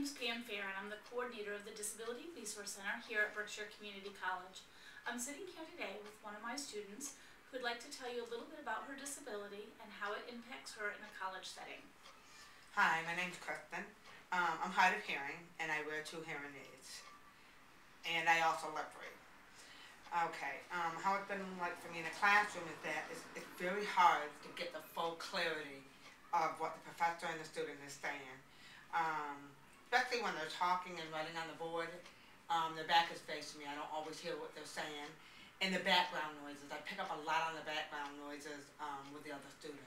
name's Pam Fair, and I'm the coordinator of the Disability Resource Center here at Berkshire Community College. I'm sitting here today with one of my students who'd like to tell you a little bit about her disability and how it impacts her in a college setting. Hi, my name's Kristin. I'm hard of hearing, and I wear 2 hearing aids. And I also lip read. Okay, how it's been like for me in the classroom is that it's very hard to get the full clarity of what the professor and the student is saying. Especially when they're talking and writing on the board. Their back is facing me. I don't always hear what they're saying. And the background noises. I pick up a lot on the background noises with the other student.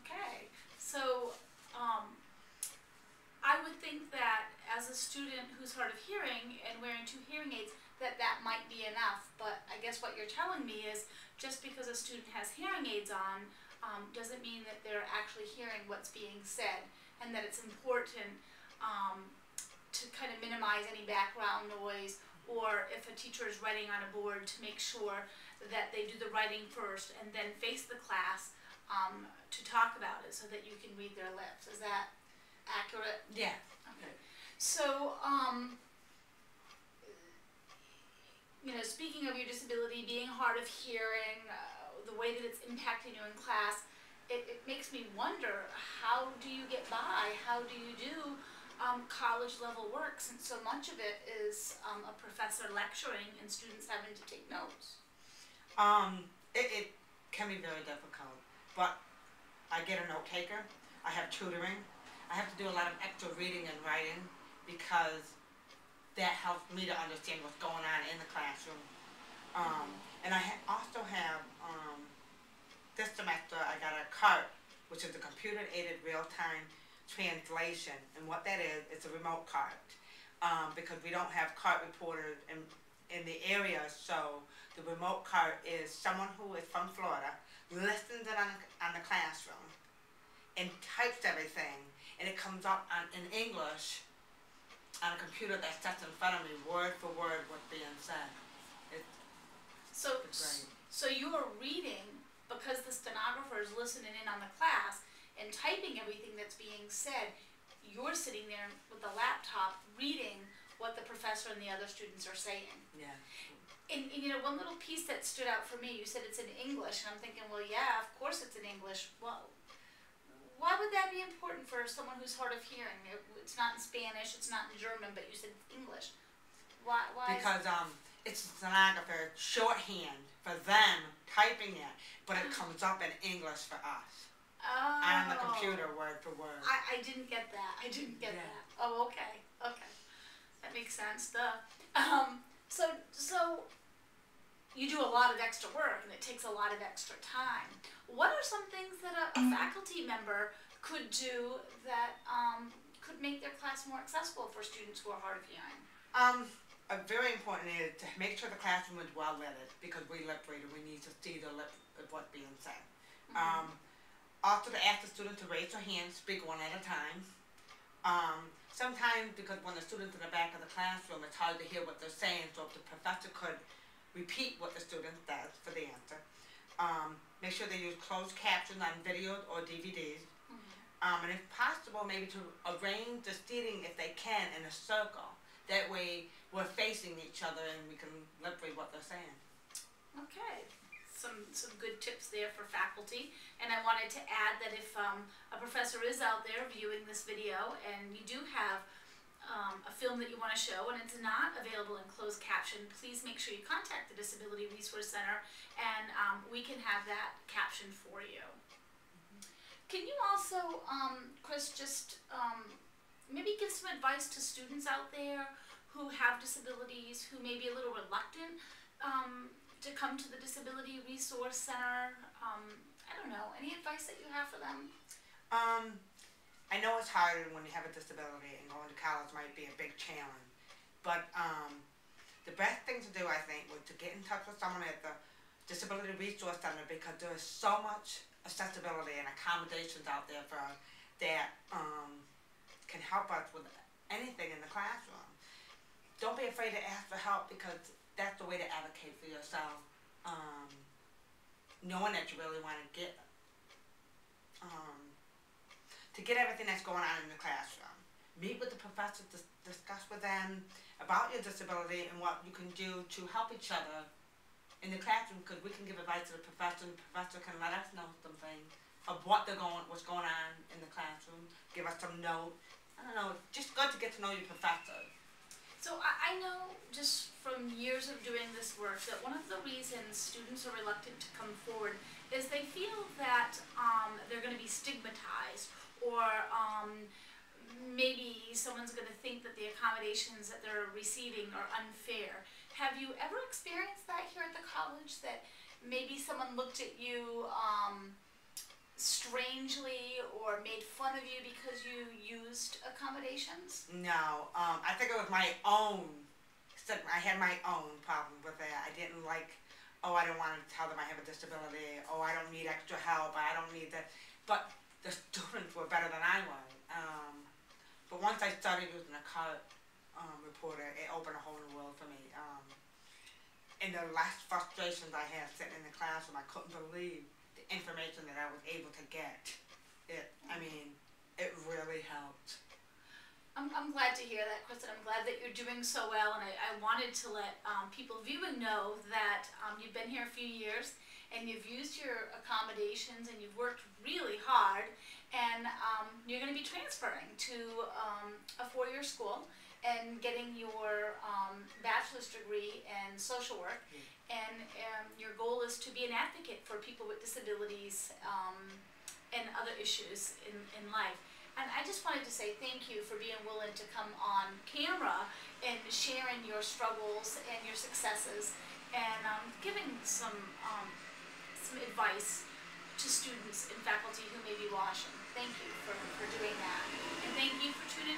Okay, so I would think that as a student who's hard of hearing and wearing 2 hearing aids, that might be enough. But I guess what you're telling me is just because a student has hearing aids on doesn't mean that they're actually hearing what's being said, and that it's important to kind of minimize any background noise, or if a teacher is writing on a board, to make sure that they do the writing first and then face the class to talk about it so that you can read their lips. Is that accurate? Yeah. Okay. So, you know, speaking of your disability, being hard of hearing, the way that it's impacting you in class, it makes me wonder, how do you get by? How do you do college level work, since so much of it is a professor lecturing and students having to take notes? It can be very difficult, but I get a note taker. I have tutoring. I have to do a lot of extra reading and writing because that helps me to understand what's going on in the classroom. And I also have, this semester I got a CART, which is a computer-aided real-time translation, and what that is, it's a remote CART, because we don't have CART reporters in the area, so the remote CART is someone who is from Florida, listens in on the classroom, and types everything, and it comes up in English on a computer that sits in front of me, word for word, what's being said. It's great. So you are reading, because the stenographer is listening in on the class and typing everything that's being said, you're sitting there with the laptop reading what the professor and the other students are saying. Yeah. And you know, one little piece that stood out for me, you said it's in English, and I'm thinking, well, yeah, of course it's in English. Well, why would that be important for someone who's hard of hearing? It's not in Spanish, it's not in German, but you said it's English. Why? Because it's a stenographer shorthand for them typing it, but it comes up in English for us. Oh. On the computer, word for word. I didn't get that. I didn't get that. Oh, okay. Okay. That makes sense. So you do a lot of extra work, and it takes a lot of extra time. What are some things that a faculty member could do that could make their class more accessible for students who are hard of hearing? Very important is to make sure the classroom is well lit, because we lip read and we need to see the lip of what's being said. Also to ask the student to raise their hand, speak one at a time. Sometimes, because when the student's in the back of the classroom, it's hard to hear what they're saying, so if the professor could repeat what the student says for the answer. Make sure they use closed captions on videos or DVDs. And if possible, maybe to arrange the seating, if they can, in a circle. That way, we're facing each other and we can lip read what they're saying. Okay. Some good tips there for faculty, and I wanted to add that if a professor is out there viewing this video and you do have a film that you want to show and it's not available in closed caption, please make sure you contact the Disability Resource Center and we can have that captioned for you. Can you also, Chris, just maybe give some advice to students out there who have disabilities, who may be a little reluctant to come to the Disability Resource Center? I don't know, any advice that you have for them? I know it's hard when you have a disability, and going to college might be a big challenge, but the best thing to do, I think, was to get in touch with someone at the Disability Resource Center, because there is so much accessibility and accommodations out there for that can help us with anything in the classroom. Don't be afraid to ask for help, because that's the way to advocate for yourself, knowing that you really want to get everything that's going on in the classroom. meet with the professor, discuss with them about your disability and what you can do to help each other in the classroom, because we can give advice to the professor, and the professor can let us know some things of what's going on in the classroom, give us some notes. I don't know, it's just good to get to know your professor. So I know just from years of doing this work that one of the reasons students are reluctant to come forward is they feel that they're going to be stigmatized, or maybe someone's going to think that the accommodations that they're receiving are unfair. Have you ever experienced that here at the college, that maybe someone looked at you strangely or made fun of you because you used accommodations? No, I think it was my own stigma. I had my own problem with that. I didn't like, oh, I don't want to tell them I have a disability, oh, I don't need extra help, I don't need that. But the students were better than I was. But once I started using a card reporter, it opened a whole new world for me. And the last frustrations I had sitting in the classroom, I couldn't believe the information that I was able to get. It really helped. I'm glad to hear that, Kristin. I'm glad that you're doing so well, and I wanted to let people viewing know that you've been here a few years, and you've used your accommodations, and you've worked really hard, and you're going to be transferring to a four-year school and getting your bachelor's degree in social work. And your goal is to be an advocate for people with disabilities and other issues in life. And I just wanted to say thank you for being willing to come on camera and sharing your struggles and your successes, and giving some advice to students and faculty who may be watching. Thank you for doing that. And thank you for tuning